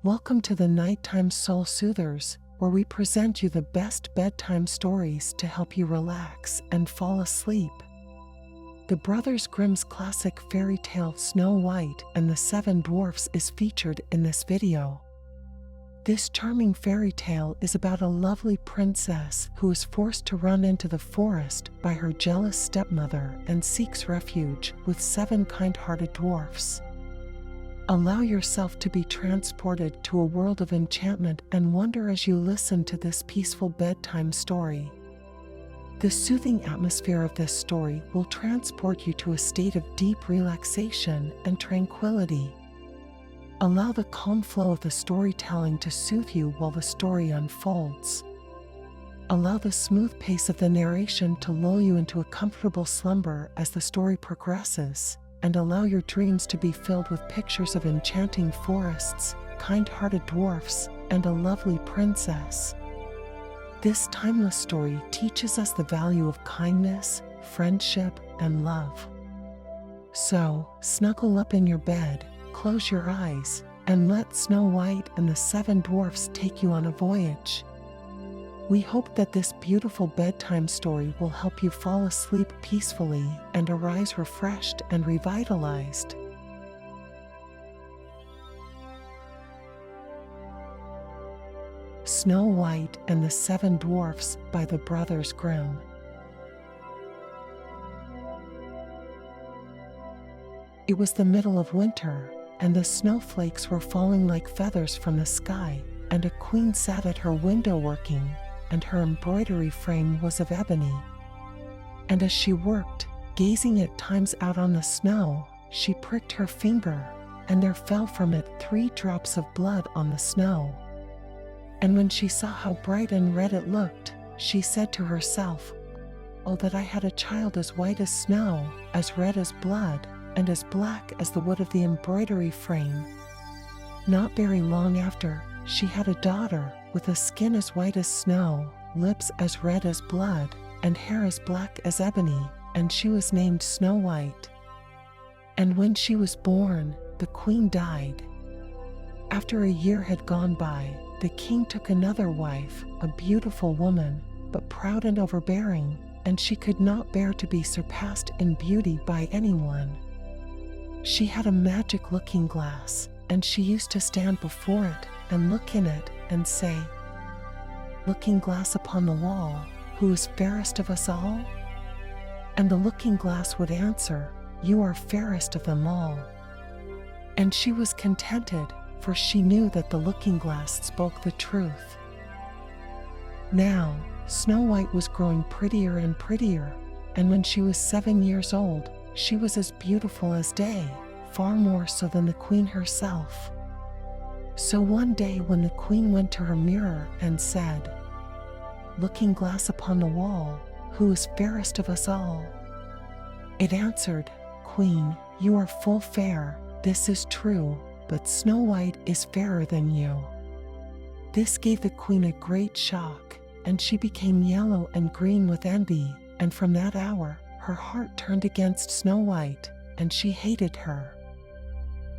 Welcome to the Nighttime Soul Soothers, where we present you the best bedtime stories to help you relax and fall asleep. The Brothers Grimm's classic fairy tale Snow White and the Seven Dwarfs is featured in this video. This charming fairy tale is about a lovely princess who is forced to run into the forest by her jealous stepmother and seeks refuge with seven kind-hearted dwarfs. Allow yourself to be transported to a world of enchantment and wonder as you listen to this peaceful bedtime story. The soothing atmosphere of this story will transport you to a state of deep relaxation and tranquility. Allow the calm flow of the storytelling to soothe you while the story unfolds. Allow the smooth pace of the narration to lull you into a comfortable slumber as the story progresses, and allow your dreams to be filled with pictures of enchanting forests, kind-hearted dwarfs, and a lovely princess. This timeless story teaches us the value of kindness, friendship, and love. So, snuggle up in your bed, close your eyes, and let Snow White and the Seven Dwarfs take you on a voyage. We hope that this beautiful bedtime story will help you fall asleep peacefully and arise refreshed and revitalized. Snow White and the Seven Dwarfs by the Brothers Grimm. It was the middle of winter, and the snowflakes were falling like feathers from the sky, and a queen sat at her window working, and her embroidery frame was of ebony. And as she worked, gazing at times out on the snow, she pricked her finger, and there fell from it 3 drops of blood on the snow. And when she saw how bright and red it looked, she said to herself, "Oh, that I had a child as white as snow, as red as blood, and as black as the wood of the embroidery frame." Not very long after, she had a daughter with a skin as white as snow, lips as red as blood, and hair as black as ebony, and she was named Snow White. And when she was born, the queen died. After a year had gone by, the king took another wife, a beautiful woman, but proud and overbearing, and she could not bear to be surpassed in beauty by anyone. She had a magic looking glass, and she used to stand before it and look in it and say, "Looking glass upon the wall, who is fairest of us all?" And the looking glass would answer, "You are fairest of them all." And she was contented, for she knew that the looking glass spoke the truth. Now, Snow White was growing prettier and prettier, and when she was 7 years old, she was as beautiful as day, far more so than the queen herself. So one day when the queen went to her mirror and said, "Looking glass upon the wall, who is fairest of us all?" it answered, "Queen, you are full fair, this is true, but Snow White is fairer than you." This gave the queen a great shock, and she became yellow and green with envy, and from that hour, her heart turned against Snow White, and she hated her.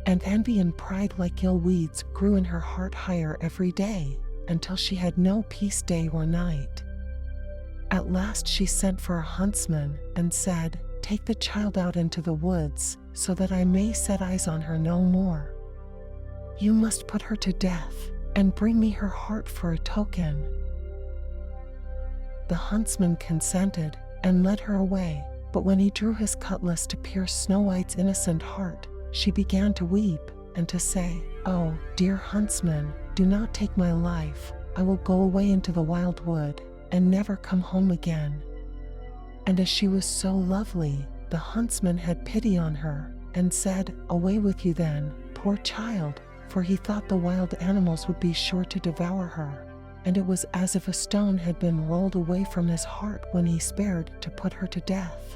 And envy and pride like ill weeds grew in her heart higher every day, until she had no peace day or night. At last she sent for a huntsman and said, "Take the child out into the woods, so that I may set eyes on her no more. You must put her to death, and bring me her heart for a token." The huntsman consented, and led her away, but when he drew his cutlass to pierce Snow White's innocent heart, she began to weep, and to say, "Oh, dear huntsman, do not take my life, I will go away into the wild wood, and never come home again." And as she was so lovely, the huntsman had pity on her, and said, "Away with you then, poor child," for he thought the wild animals would be sure to devour her, and it was as if a stone had been rolled away from his heart when he spared to put her to death.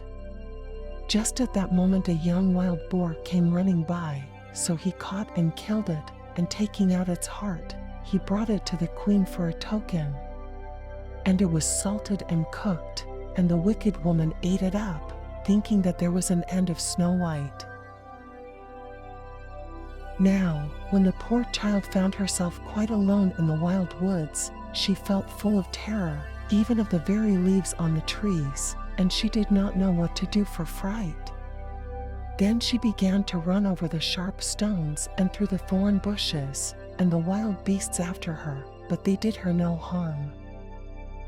Just at that moment a young wild boar came running by, so he caught and killed it, and taking out its heart, he brought it to the queen for a token. And it was salted and cooked, and the wicked woman ate it up, thinking that there was an end of Snow White. Now, when the poor child found herself quite alone in the wild woods, she felt full of terror, even of the very leaves on the trees, and she did not know what to do for fright. Then she began to run over the sharp stones and through the thorn bushes, and the wild beasts after her, but they did her no harm.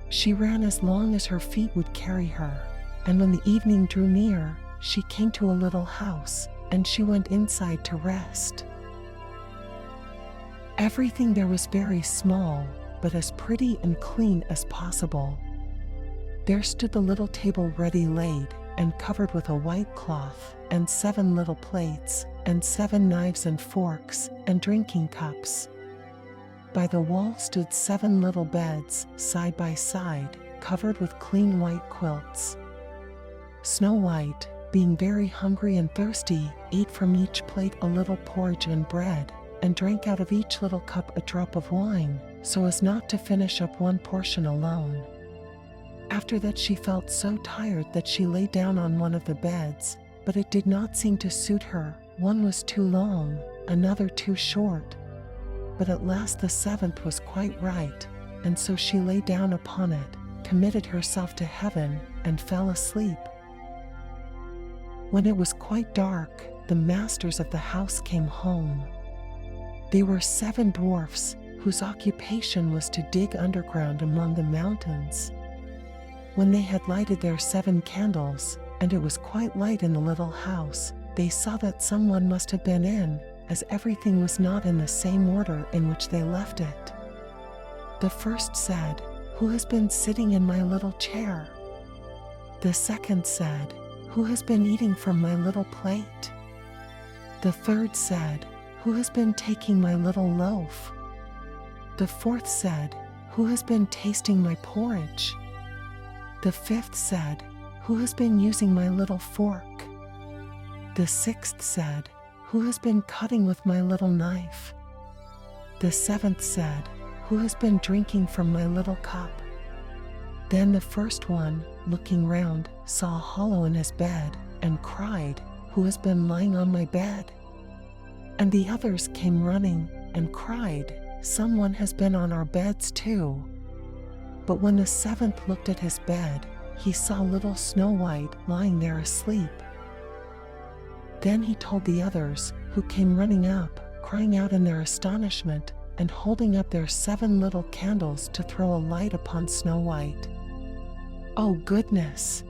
She ran as long as her feet would carry her, and when the evening drew near, she came to a little house, and she went inside to rest. Everything there was very small, but as pretty and clean as possible. There stood the little table ready laid, and covered with a white cloth, and 7 little plates, and 7 knives and forks, and drinking cups. By the wall stood 7 little beds, side by side, covered with clean white quilts. Snow White, being very hungry and thirsty, ate from each plate a little porridge and bread, and drank out of each little cup a drop of wine, so as not to finish up one portion alone. After that she felt so tired that she lay down on one of the beds, but it did not seem to suit her. One was too long, another too short. But at last the 7th was quite right, and so she lay down upon it, committed herself to heaven, and fell asleep. When it was quite dark, the masters of the house came home. They were 7 dwarfs, whose occupation was to dig underground among the mountains. When they had lighted their 7 candles, and it was quite light in the little house, they saw that someone must have been in, as everything was not in the same order in which they left it. The first said, "Who has been sitting in my little chair?" The second said, "Who has been eating from my little plate?" The third said, "Who has been taking my little loaf?" The fourth said, "Who has been tasting my porridge?" The fifth said, "Who has been using my little fork?" The sixth said, "Who has been cutting with my little knife?" The seventh said, "Who has been drinking from my little cup?" Then the first one, looking round, saw a hollow in his bed, and cried, "Who has been lying on my bed?" And the others came running, and cried, "Someone has been on our beds too." But when the 7th looked at his bed, he saw little Snow White lying there asleep. Then he told the others, who came running up, crying out in their astonishment, and holding up their 7 little candles to throw a light upon Snow White. "Oh goodness!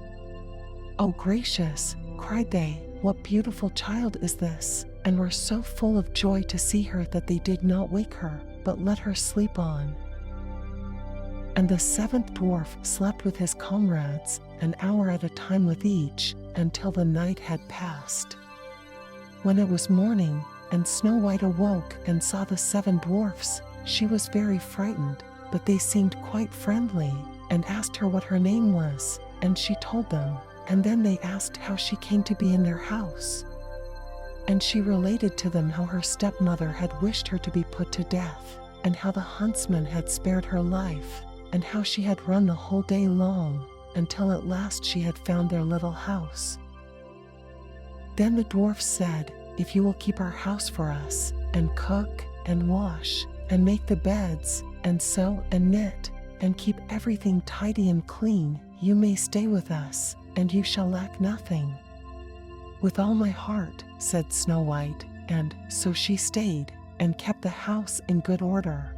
Oh gracious!" cried they, "what beautiful child is this?" and were so full of joy to see her that they did not wake her, but let her sleep on. And the 7th dwarf slept with his comrades, an hour at a time with each, until the night had passed. When it was morning, and Snow White awoke and saw the 7 dwarfs, she was very frightened, but they seemed quite friendly, and asked her what her name was, and she told them, and then they asked how she came to be in their house. And she related to them how her stepmother had wished her to be put to death, and how the huntsman had spared her life, and how she had run the whole day long, until at last she had found their little house. Then the dwarfs said, "If you will keep our house for us, and cook, and wash, and make the beds, and sew and knit, and keep everything tidy and clean, you may stay with us, and you shall lack nothing." "With all my heart," said Snow White, and so she stayed, and kept the house in good order.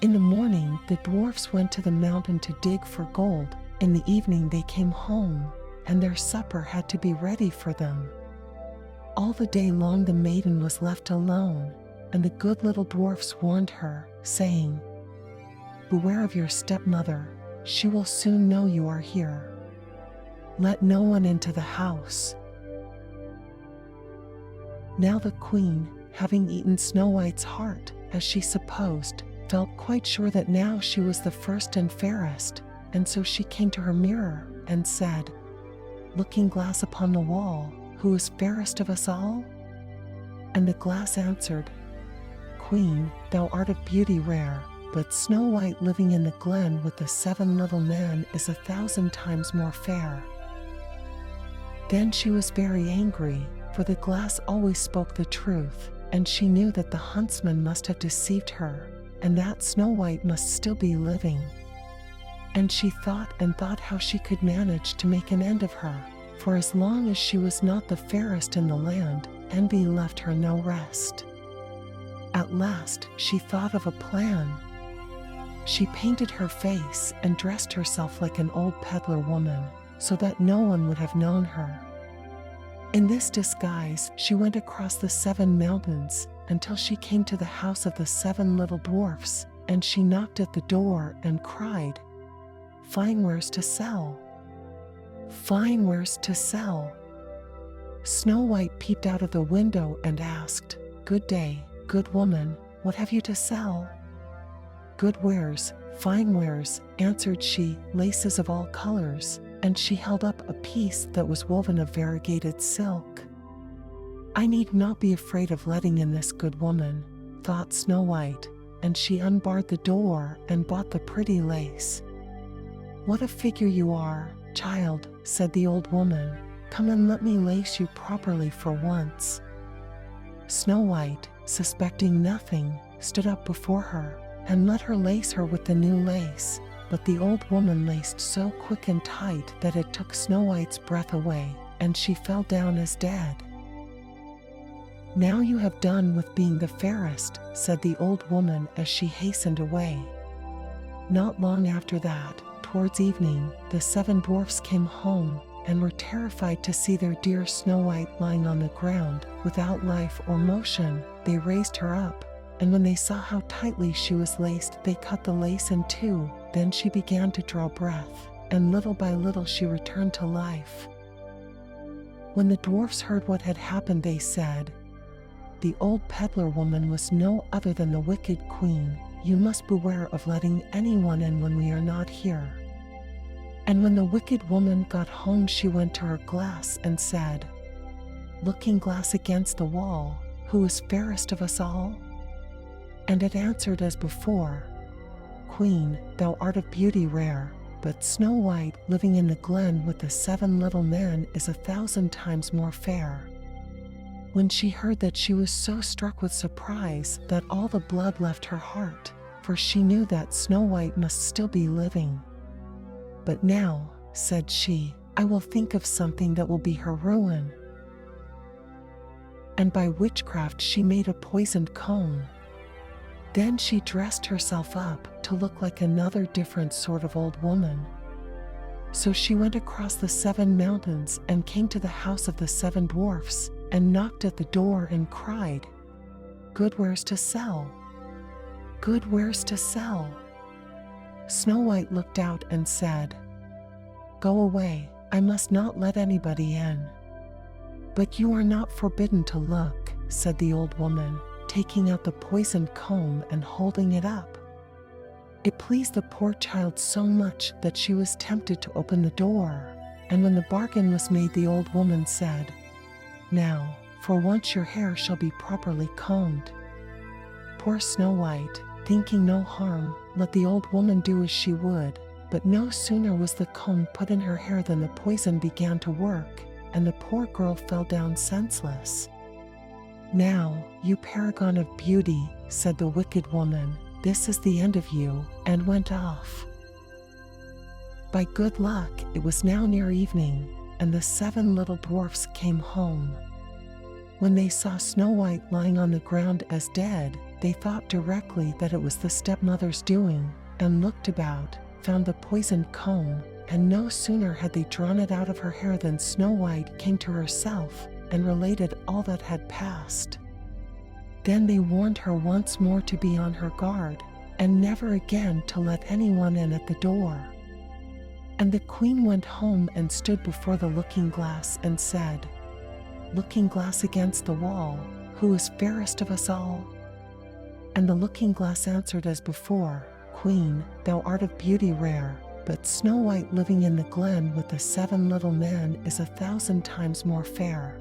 In the morning the dwarfs went to the mountain to dig for gold. In the evening they came home, and their supper had to be ready for them. All the day long the maiden was left alone, and the good little dwarfs warned her, saying, "Beware of your stepmother, she will soon know you are here. Let no one into the house." Now the queen, having eaten Snow White's heart, as she supposed, felt quite sure that now she was the first and fairest, and so she came to her mirror, and said, "Looking glass upon the wall, who is fairest of us all?" And the glass answered, "Queen, thou art of beauty rare, but Snow White living in the glen with the 7 little men is 1,000 times more fair." Then she was very angry, for the glass always spoke the truth, and she knew that the huntsman must have deceived her, and that Snow White must still be living. And she thought and thought how she could manage to make an end of her, for as long as she was not the fairest in the land, envy left her no rest. At last she thought of a plan. She painted her face and dressed herself like an old peddler woman, so that no one would have known her. In this disguise, she went across the 7 mountains until she came to the house of the 7 little dwarfs, and she knocked at the door and cried, "Fine wares to sell! Fine wares to sell!" Snow White peeped out of the window and asked, "Good day, good woman, what have you to sell?" "Good wares, fine wares," answered she, "laces of all colors," and she held up a piece that was woven of variegated silk. "I need not be afraid of letting in this good woman," thought Snow White, and she unbarred the door and bought the pretty lace. "What a figure you are, child," said the old woman. "Come and let me lace you properly for once." Snow White, suspecting nothing, stood up before her and let her lace her with the new lace, but the old woman laced so quick and tight that it took Snow White's breath away, and she fell down as dead. "Now you have done with being the fairest," said the old woman as she hastened away. Not long after that, towards evening, the 7 dwarfs came home and were terrified to see their dear Snow White lying on the ground without life or motion. They raised her up, and when they saw how tightly she was laced, they cut the lace in 2. Then she began to draw breath, and little by little she returned to life. When the dwarfs heard what had happened, they said, "The old peddler woman was no other than the wicked queen. You must beware of letting anyone in when we are not here." And when the wicked woman got home, she went to her glass and said, "Looking glass against the wall, who is fairest of us all?" And it answered as before, "Queen, thou art of beauty rare, but Snow White, living in the glen with the 7 little men, is 1,000 times more fair." When she heard that, she was so struck with surprise that all the blood left her heart, for she knew that Snow White must still be living. "But now," said she, "I will think of something that will be her ruin." And by witchcraft she made a poisoned comb. Then she dressed herself up to look like another different sort of old woman. So she went across the 7 mountains and came to the house of the 7 dwarfs and knocked at the door and cried, "Good wares to sell! Good wares to sell!" Snow White looked out and said, "Go away, I must not let anybody in." "But you are not forbidden to look," said the old woman, taking out the poisoned comb and holding it up. It pleased the poor child so much that she was tempted to open the door, and when the bargain was made, the old woman said, "Now, for once your hair shall be properly combed." Poor Snow White, thinking no harm, let the old woman do as she would, but no sooner was the comb put in her hair than the poison began to work, and the poor girl fell down senseless. "Now, you paragon of beauty," said the wicked woman, "this is the end of you," and went off. By good luck, it was now near evening, and the 7 little dwarfs came home. When they saw Snow White lying on the ground as dead, they thought directly that it was the stepmother's doing, and looked about, found the poisoned comb, and no sooner had they drawn it out of her hair than Snow White came to herself and related all that had passed. Then they warned her once more to be on her guard, and never again to let anyone in at the door. And the queen went home and stood before the looking glass and said, "Looking glass against the wall, who is fairest of us all?" And the looking glass answered as before, "Queen, thou art of beauty rare, but Snow White, living in the glen with the 7 little men, is 1,000 times more fair."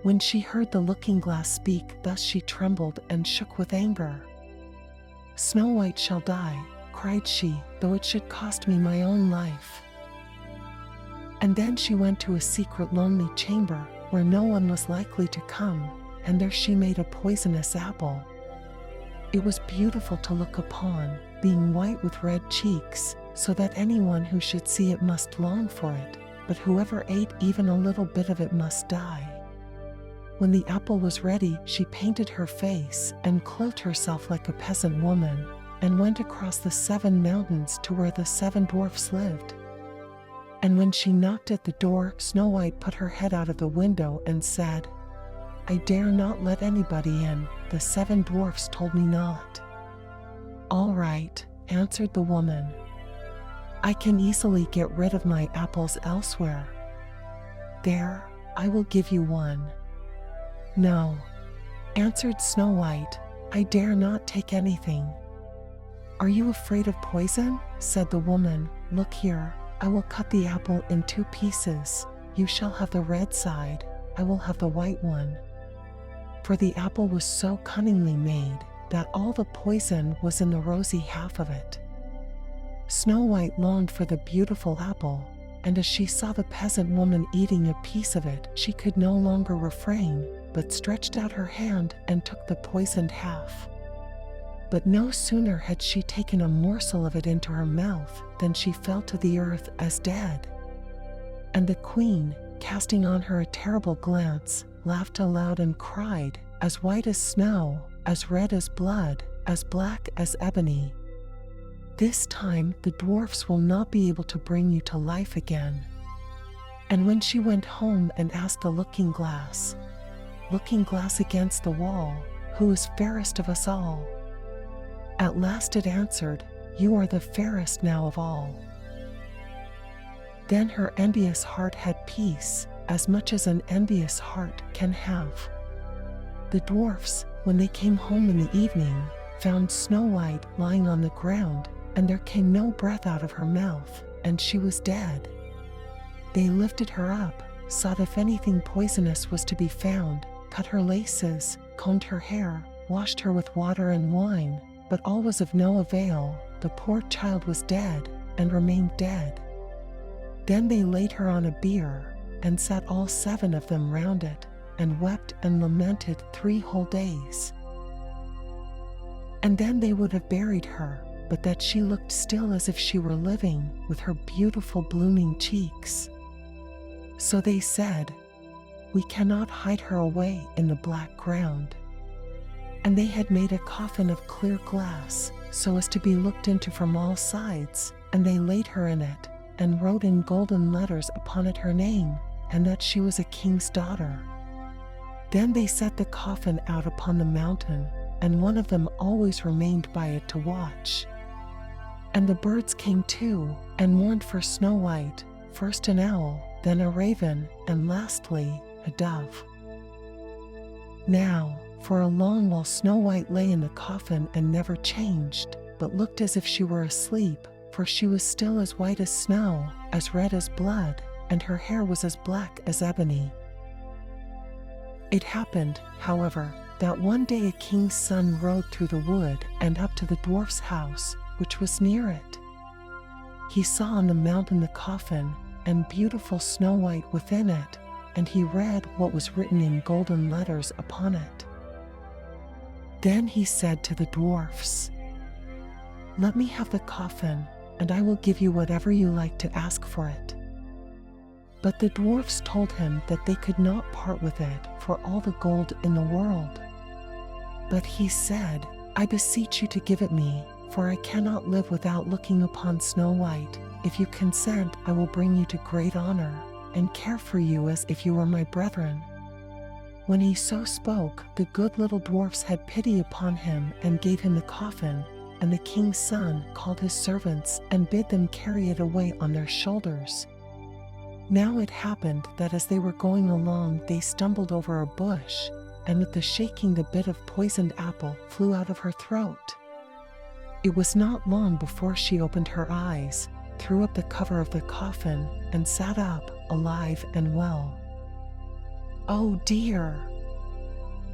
When she heard the looking glass speak thus, she trembled and shook with anger. "Snow White shall die," cried she, "though it should cost me my own life." And then she went to a secret lonely chamber where no one was likely to come, and there she made a poisonous apple. It was beautiful to look upon, being white with red cheeks, so that anyone who should see it must long for it, but whoever ate even a little bit of it must die. When the apple was ready, she painted her face and clothed herself like a peasant woman, and went across the 7 mountains to where the 7 dwarfs lived. And when she knocked at the door, Snow White put her head out of the window and said, "I dare not let anybody in, the 7 dwarfs told me not." "All right," answered the woman. "I can easily get rid of my apples elsewhere. There, I will give you one." "No," answered Snow White, "I dare not take anything." "Are you afraid of poison?" said the woman. "Look here, I will cut the apple in 2 pieces. You shall have the red side, I will have the white one." For the apple was so cunningly made that all the poison was in the rosy half of it. Snow White longed for the beautiful apple, and as she saw the peasant woman eating a piece of it, she could no longer refrain, but stretched out her hand and took the poisoned half. But no sooner had she taken a morsel of it into her mouth than she fell to the earth as dead. And the queen, casting on her a terrible glance, laughed aloud and cried, "As white as snow, as red as blood, as black as ebony. This time the dwarfs will not be able to bring you to life again." And when she went home and asked the looking glass against the wall, "Who is fairest of us all?" At last it answered, "You are the fairest now of all." Then her envious heart had peace, as much as an envious heart can have. The dwarfs, when they came home in the evening, found Snow White lying on the ground, and there came no breath out of her mouth, and she was dead. They lifted her up, sought if anything poisonous was to be found, cut her laces, combed her hair, washed her with water and wine, but all was of no avail. The poor child was dead, and remained dead. Then they laid her on a bier, and sat all 7 of them round it, and wept and lamented 3 whole days. And then they would have buried her, but that she looked still as if she were living, with her beautiful blooming cheeks. So they said, "We cannot hide her away in the black ground." And they had made a coffin of clear glass, so as to be looked into from all sides, and they laid her in it, and wrote in golden letters upon it her name, and that she was a king's daughter. Then they set the coffin out upon the mountain, and one of them always remained by it to watch. And the birds came too, and mourned for Snow White, first an owl, then a raven, and lastly a dove. Now, for a long while Snow White lay in the coffin and never changed, but looked as if she were asleep, for she was still as white as snow, as red as blood, and her hair was as black as ebony. It happened, however, that one day a king's son rode through the wood and up to the dwarf's house, which was near it. He saw on the mountain the coffin, and beautiful Snow White within it, and he read what was written in golden letters upon it. Then he said to the dwarfs, "Let me have the coffin, and I will give you whatever you like to ask for it." But the dwarfs told him that they could not part with it for all the gold in the world. But he said, "I beseech you to give it me, for I cannot live without looking upon Snow White. If you consent, I will bring you to great honor, and care for you as if you were my brethren." When he so spoke, the good little dwarfs had pity upon him and gave him the coffin, and the king's son called his servants and bid them carry it away on their shoulders. Now it happened that as they were going along they stumbled over a bush, and with the shaking the bit of poisoned apple flew out of her throat. It was not long before she opened her eyes, threw up the cover of the coffin, and sat up, alive and well. "Oh dear!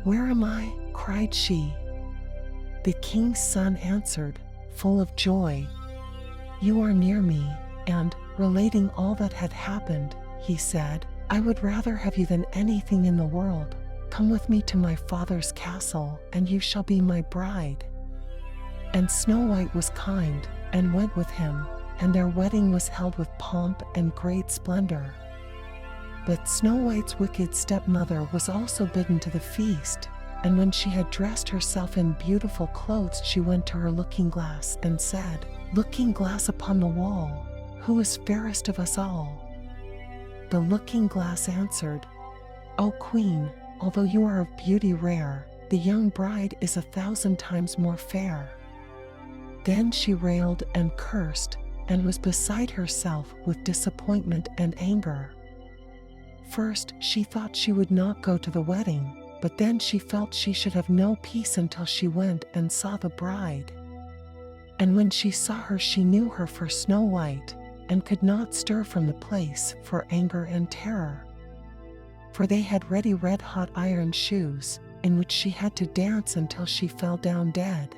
Where am I?" cried she. The king's son answered, full of joy, "You are near me," and, relating all that had happened, he said, "I would rather have you than anything in the world. "Come with me to my father's castle, and you shall be my bride." And Snow White was kind, and went with him, and their wedding was held with pomp and great splendor. But Snow White's wicked stepmother was also bidden to the feast, and when she had dressed herself in beautiful clothes, she went to her looking-glass and said, "Looking glass upon the wall, who is fairest of us all?" The looking-glass answered, "O Queen, although you are of beauty rare, the young bride is 1,000 times more fair." Then she railed and cursed, and was beside herself with disappointment and anger. First, she thought she would not go to the wedding, but then she felt she should have no peace until she went and saw the bride. And when she saw her, she knew her for Snow White, and could not stir from the place for anger and terror. For they had ready red-hot iron shoes, in which she had to dance until she fell down dead.